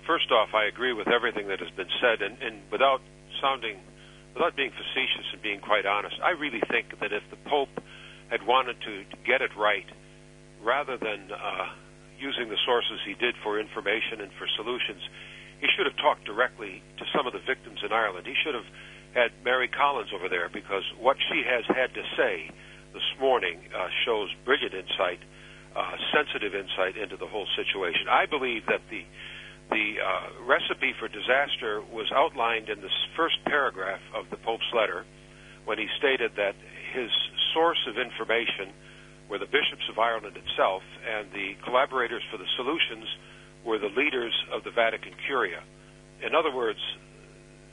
First off, I agree with everything that has been said, and without being facetious and being quite honest, I really think that if the Pope had wanted to get it right, rather than using the sources he did for information and for solutions, he should have talked directly to some of the victims in Ireland. He should have had Mary Collins over there, because what she has had to say this morning shows brilliant insight, sensitive insight into the whole situation. I believe that the recipe for disaster was outlined in the first paragraph of the Pope's letter, when he stated that his source of information were the bishops of Ireland itself, and the collaborators for the solutions were the leaders of the Vatican Curia. In other words,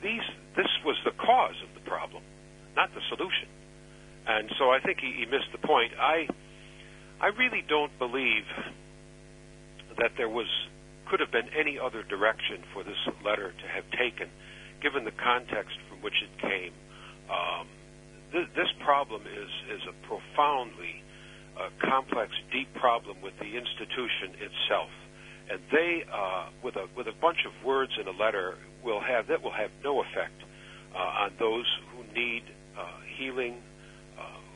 this was the cause of the problem, not the solution. And so I think he missed the point. I really don't believe that there could have been any other direction for this letter to have taken, given the context from which it came. This problem is a profoundly complex, deep problem with the institution itself, and they, with a bunch of words in a letter, will have no effect on those who need healing,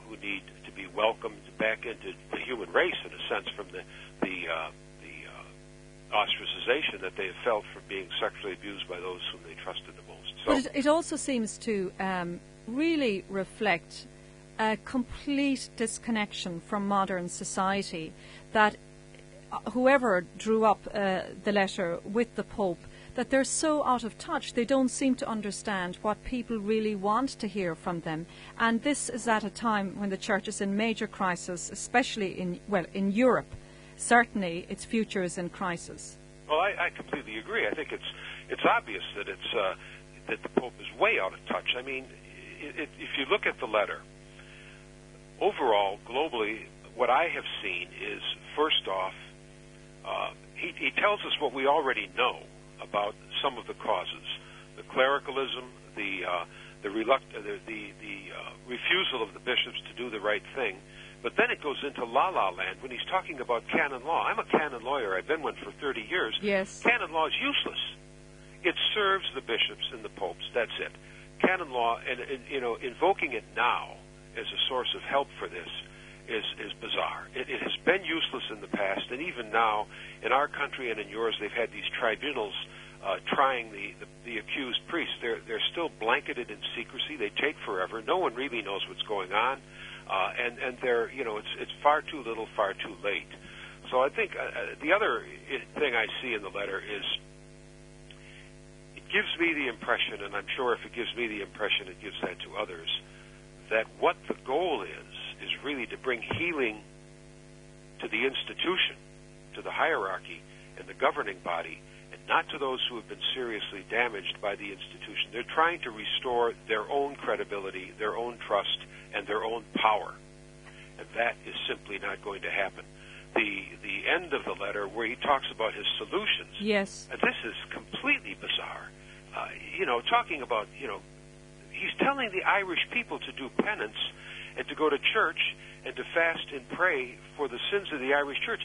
who need to be welcomed back into the human race, in a sense, from the ostracization that they have felt from being sexually abused by those whom they trusted the most. So, but it also seems to really reflect a complete disconnection from modern society, that whoever drew up the letter with the Pope, that they're so out of touch, they don't seem to understand what people really want to hear from them. And this is at a time when the Church is in major crisis, especially in Europe. Certainly, its future is in crisis. Well, I completely agree. I think it's obvious that that the Pope is way out of touch. I mean, if you look at the letter, overall, globally, what I have seen is, first off, he tells us what we already know about some of the causes: the clericalism, the refusal of the bishops to do the right thing. But then it goes into la-la land when he's talking about canon law. I'm a canon lawyer. I've been one for 30 years. Yes. Canon law is useless. It serves the bishops and the popes. That's it. Canon law, and invoking it now as a source of help for this is bizarre. It has been useless in the past, and even now, in our country and in yours, they've had these tribunals trying the accused priests. They're still blanketed in secrecy. They take forever. No one really knows what's going on. And they're, it's far too little, far too late. So I think the other thing I see in the letter is it gives me the impression, and I'm sure if it gives me the impression, it gives that to others, that what the goal is really to bring healing to the institution, to the hierarchy and the governing body, and not to those who have been seriously damaged by the institution. They're trying to restore their own credibility, their own trust, and their own power. And that is simply not going to happen. The end of the letter, where he talks about his solutions, yes, this is completely bizarre. Talking about, he's telling the Irish people to do penance and to go to church and to fast and pray for the sins of the Irish church.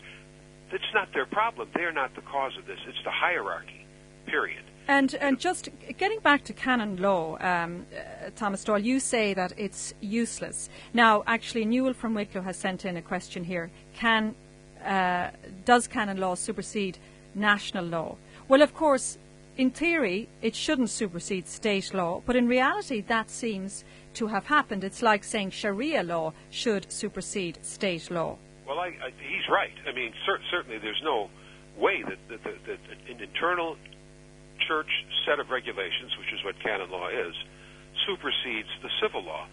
That's not their problem. They're not the cause of this. It's the hierarchy, period. And just getting back to canon law, Thomas Doyle, you say that it's useless. Now, actually, Newell from Wicklow has sent in a question here. Does canon law supersede national law? Well, of course, in theory, it shouldn't supersede state law, but in reality, that seems to have happened. It's like saying Sharia law should supersede state law. Well, he's right. I mean, certainly there's no way that an internal church set of regulations, which is what canon law is, supersedes the civil law.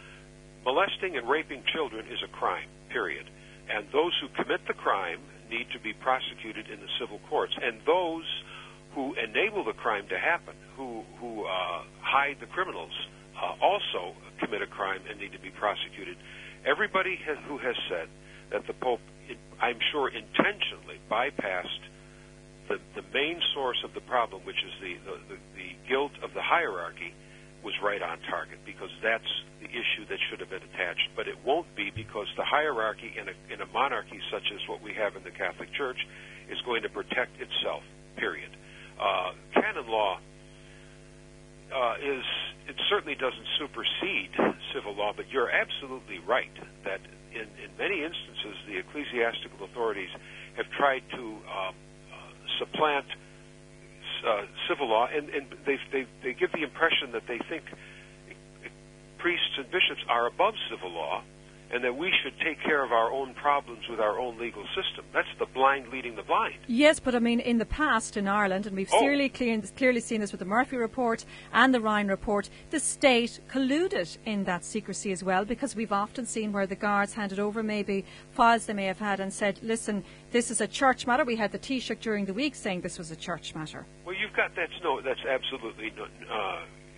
Molesting and raping children is a crime, period. And those who commit the crime need to be prosecuted in the civil courts. And those who enable the crime to happen, who hide the criminals, also commit a crime and need to be prosecuted. Everybody who has said that the Pope, I'm sure, intentionally bypassed the main source of the problem, which is the guilt of the hierarchy, was right on target, because that's the issue that should have been attached. But it won't be, because the hierarchy in a monarchy such as what we have in the Catholic Church is going to protect itself, period. Canon law it certainly doesn't supersede civil law, but you're absolutely right that in many instances the ecclesiastical authorities have tried to supplant civil law, and they give the impression that they think priests and bishops are above civil law, and that we should take care of our own problems with our own legal system. That's the blind leading the blind. Yes, but I mean, in the past in Ireland, and we've clearly seen this with the Murphy Report and the Ryan Report, the state colluded in that secrecy as well, because we've often seen where the guards handed over maybe files they may have had and said, listen, this is a church matter. We had the Taoiseach during the week saying this was a church matter. Well, you've got, that's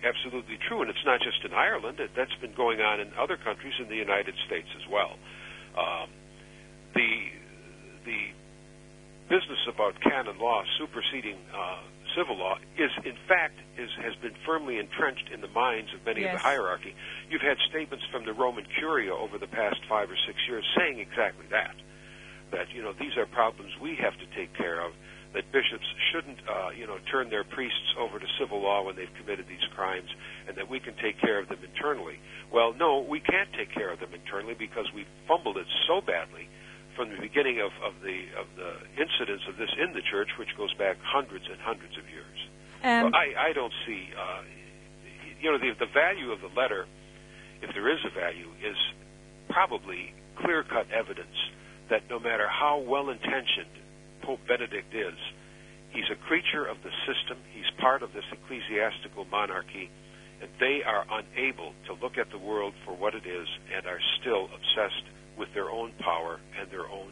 absolutely true, and it's not just in Ireland. That's been going on in other countries in the United States as well. The business about canon law superseding civil law has been firmly entrenched in the minds of many of the hierarchy. You've had statements from the Roman Curia over the past 5 or 6 years saying exactly that these are problems we have to take care of, that bishops shouldn't, turn their priests over to civil law when they've committed these crimes, and that we can take care of them internally. Well, no, we can't take care of them internally because we fumbled it so badly from the beginning of the incidence of this in the church, which goes back hundreds and hundreds of years. Well, I don't see, the value of the letter, if there is a value, is probably clear-cut evidence that no matter how well-intentioned Pope Benedict is, he's a creature of the system, he's part of this ecclesiastical monarchy, and they are unable to look at the world for what it is and are still obsessed with their own power and their own